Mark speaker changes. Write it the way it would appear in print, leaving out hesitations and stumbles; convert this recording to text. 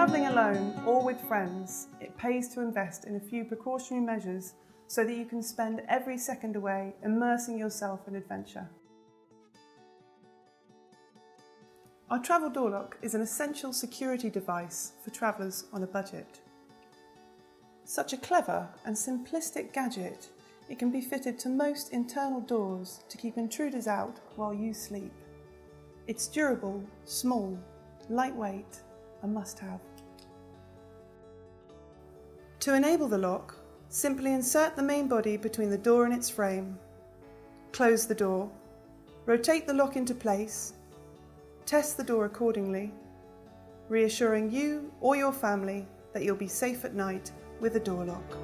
Speaker 1: travelling alone or with friends, it pays to invest in a few precautionary measures so that you can spend every second away immersing yourself in adventure. Our travel door lock is an essential security device for travellers on a budget. Such a clever and simplistic gadget, it can be fitted to most internal doors to keep intruders out while you sleep. It's durable, small, lightweight, a must-have. To enable the lock, simply insert the main body between the door and its frame. Close the door, rotate the lock into place, test the door accordingly, reassuring you or your family that you'll be safe at night with a door lock.